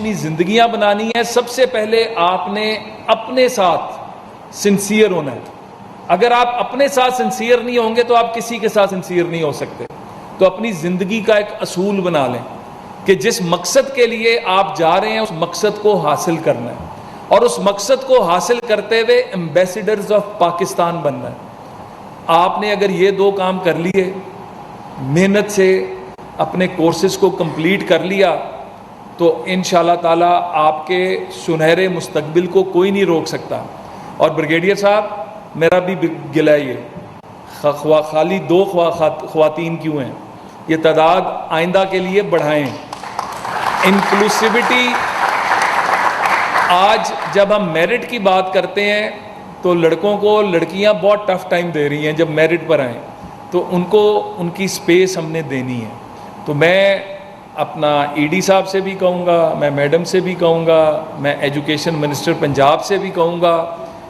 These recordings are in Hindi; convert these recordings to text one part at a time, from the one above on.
अपनी जिंदगियां बनानी है, सबसे पहले आपने अपने साथ सिंसियर होना है। अगर आप अपने साथ सिंसियर नहीं होंगे तो आप किसी के साथ सिंसियर नहीं हो सकते। तो अपनी जिंदगी का एक असूल बना लें कि जिस मकसद के लिए आप जा रहे हैं उस मकसद को हासिल करना है, और उस मकसद को हासिल करते हुए एम्बेसडर्स ऑफ पाकिस्तान बनना है। आपने अगर ये दो काम कर लिए, मेहनत से अपने कोर्सेज को कंप्लीट कर लिया, तो इंशाअल्लाह ताला आपके सुनहरे मुस्तकबिल को कोई नहीं रोक सकता। और ब्रिगेडियर साहब, मेरा भी गिला है ये, खाली दो ख्वातीन क्यों हैं? ये तादाद आइंदा के लिए बढ़ाएं। इंक्लूसिविटी, आज जब हम मेरिट की बात करते हैं तो लड़कों को लड़कियां बहुत टफ टाइम दे रही हैं। जब मेरिट पर आएँ तो उनको उनकी स्पेस हमने देनी है। तो मैं अपना ईडी साहब से भी कहूँगा, मैं मैडम से भी कहूँगा, मैं एजुकेशन मिनिस्टर पंजाब से भी कहूँगा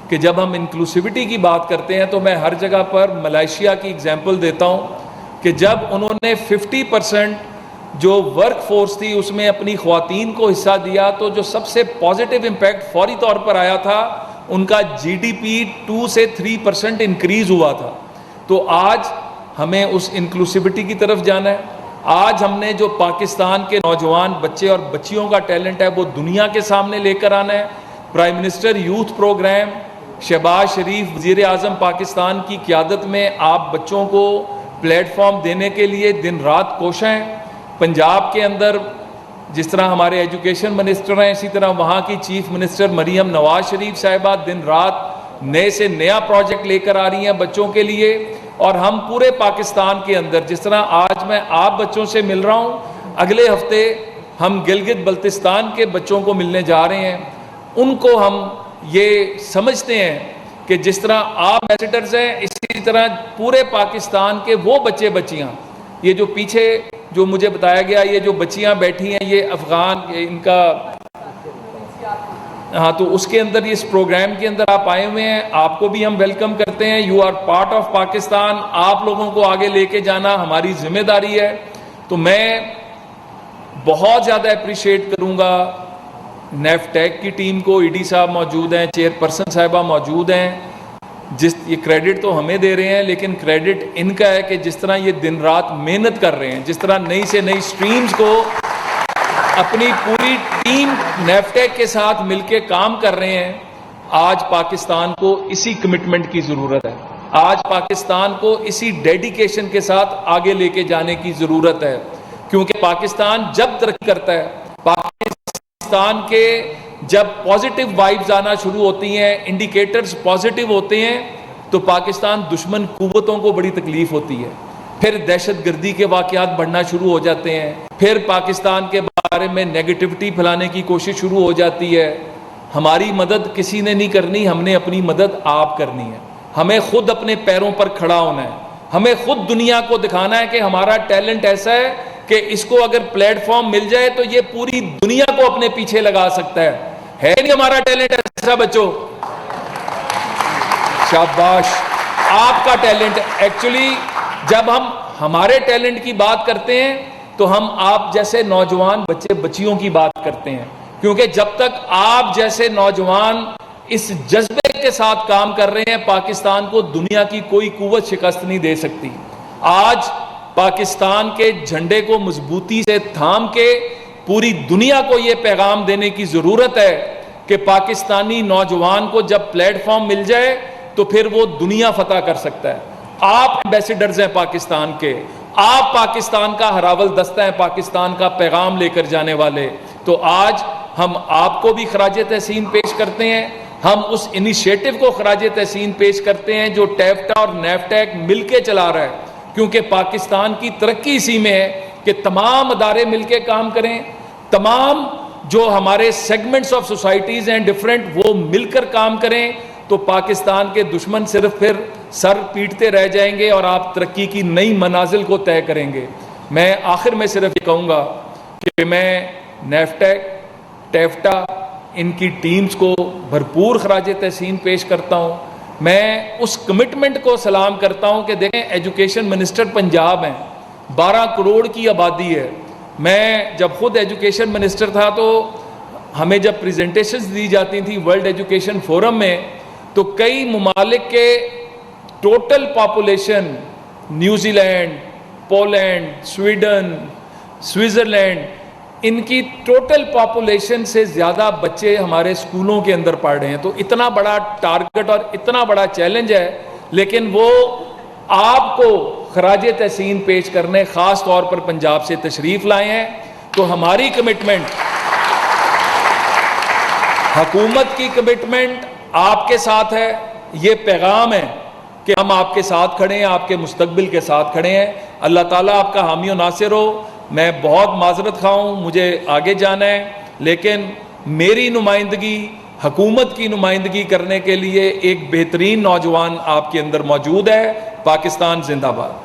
कि जब हम इंक्लूसिविटी की बात करते हैं तो मैं हर जगह पर मलेशिया की एग्जांपल देता हूँ कि जब उन्होंने 50% जो वर्क फोर्स थी उसमें अपनी ख्वातीन को हिस्सा दिया, तो जो सबसे पॉजिटिव इम्पैक्ट फौरी तौर पर आया था, उनका जीडीपी 2 से 3% इंक्रीज हुआ था। तो आज हमें उस इंक्लूसिविटी की तरफ जाना है। आज हमने जो पाकिस्तान के नौजवान बच्चे और बच्चियों का टैलेंट है वो दुनिया के सामने लेकर आना है। Prime minister youth programme, Shahbaz Sharif वज़ीर आज़म पाकिस्तान की क़यादत में आप बच्चों को प्लेटफॉर्म देने के लिए दिन रात कोशिश हैं। पंजाब के अंदर जिस तरह हमारे एजुकेशन मिनिस्टर हैं, इसी तरह वहाँ की चीफ मिनिस्टर मरीम नवाज शरीफ साहिबा दिन रात नए से नया प्रोजेक्ट लेकर आ रही हैं बच्चों के लिए। और हम पूरे पाकिस्तान के अंदर, जिस तरह आज मैं आप बच्चों से मिल रहा हूँ, अगले हफ्ते हम गिलगित बल्तिस्तान के बच्चों को मिलने जा रहे हैं। उनको हम ये समझते हैं कि जिस तरह आप एम्बेसडर्स हैं, इसी तरह पूरे पाकिस्तान के वो बच्चे बच्चियाँ, ये जो पीछे जो मुझे बताया गया, ये जो बच्चियाँ बैठी हैं ये अफगान, इनका, हाँ, तो उसके अंदर इस प्रोग्राम के अंदर आप आए हुए हैं, आपको भी हम वेलकम करते हैं। You are part of Pakistan. आप लोगों को आगे लेके जाना हमारी जिम्मेदारी है। तो मैं बहुत ज़्यादा अप्रिशिएट करूँगा नेफ्टेक की टीम को। ईडी साहब मौजूद हैं, चेयरपर्सन साहिबा मौजूद हैं, ये क्रेडिट तो हमें दे रहे हैं, लेकिन क्रेडिट इनका है कि जिस तरह ये दिन रात मेहनत कर रहे हैं, जिस तरह नई से नई स्ट्रीम्स को अपनी पूरी टीम नेफ्टेक के साथ मिलकर काम कर रहे हैं। आज पाकिस्तान को इसी कमिटमेंट की जरूरत है। आज पाकिस्तान को इसी डेडिकेशन के साथ आगे लेके जाने की जरूरत है, क्योंकि पाकिस्तान जब तरक्की करता है, पाकिस्तान के जब पॉजिटिव वाइब्स आना शुरू होती हैं, इंडिकेटर्स पॉजिटिव होते हैं, तो पाकिस्तान दुश्मन कुव्वतों को बड़ी तकलीफ होती है। फिर दहशतगर्दी के वाकयात बढ़ना शुरू हो जाते हैं, फिर पाकिस्तान के बारे में नेगेटिविटी फैलाने की कोशिश शुरू हो जाती है। हमारी मदद किसी ने नहीं करनी, हमने अपनी मदद आप करनी है। हमें खुद अपने पैरों पर खड़ा होना है। हमें खुद दुनिया को दिखाना है कि हमारा टैलेंट ऐसा है कि इसको अगर प्लेटफॉर्म मिल जाए तो ये पूरी दुनिया को अपने पीछे लगा सकता है नहीं हमारा टैलेंट ऐसा? बच्चों, शाबाश, आपका टैलेंट। एक्चुअली जब हम हमारे टैलेंट की बात करते हैं तो हम आप जैसे नौजवान बच्चे बच्चियों की बात करते हैं, क्योंकि जब तक आप जैसे नौजवान इस जज्बे के साथ काम कर रहे हैं, पाकिस्तान को दुनिया की कोई कुव्वत शिकस्त नहीं दे सकती। आज पाकिस्तान के झंडे को मजबूती से थाम के पूरी दुनिया को यह पैगाम देने की जरूरत है कि पाकिस्तानी नौजवान को जब प्लेटफॉर्म मिल जाए तो फिर वो दुनिया फतह कर सकता है। आप एम्बेसडर्स हैं पाकिस्तान के, आप पाकिस्तान का हरावल दस्ता है, पाकिस्तान का पैगाम लेकर जाने वाले। तो आज हम आपको भी खराज तहसीन पेश करते हैं, हम उस इनिशिएटिव को खराज तहसीन पेश करते हैं जो टैफ्टा और नेफ्टेक मिलकर चला रहा है, क्योंकि पाकिस्तान की तरक्की इसी में है कि तमाम अदारे मिलकर काम करें, तमाम जो हमारे सेगमेंट्स ऑफ सोसाइटीज हैं डिफरेंट, वो मिलकर काम करें, तो पाकिस्तान के दुश्मन सिर्फ फिर सर पीटते रह जाएंगे और आप तरक्की की नई मनाजिल को तय करेंगे। मैं आखिर में सिर्फ ये कहूँगा कि मैं नेफ्टेक, टैफ्टा, इनकी टीम्स को भरपूर खराज तहसीन पेश करता हूँ। मैं उस कमिटमेंट को सलाम करता हूँ कि देखें, एजुकेशन मिनिस्टर पंजाब हैं, 12 करोड़ की आबादी है। मैं जब खुद एजुकेशन मिनिस्टर था तो हमें जब प्रेजेंटेशंस दी जाती थी वर्ल्ड एजुकेशन फोरम में, तो कई ममालिक के total population, New Zealand, Poland, Sweden, Switzerland, इनकी टोटल पॉपुलेशन से ज़्यादा बच्चे हमारे स्कूलों के अंदर पढ़ रहे हैं। तो इतना बड़ा टारगेट और इतना बड़ा चैलेंज है, लेकिन वो आपको खराज तहसीन पेश करने ख़ास तौर पर पंजाब से तशरीफ़ लाए हैं। तो हमारी कमिटमेंट, हुकूमत की कमिटमेंट आपके साथ है। ये पैगाम है कि हम आपके साथ खड़े हैं, आपके मुस्तकबिल के साथ खड़े हैं। अल्लाह ताला आपका हामी और नासिर हो। मैं बहुत माजरत खा हूँ, मुझे आगे जाना है, लेकिन मेरी नुमाइंदगी, हुकूमत की नुमाइंदगी करने के लिए एक बेहतरीन नौजवान आपके अंदर मौजूद है। पाकिस्तान जिंदाबाद।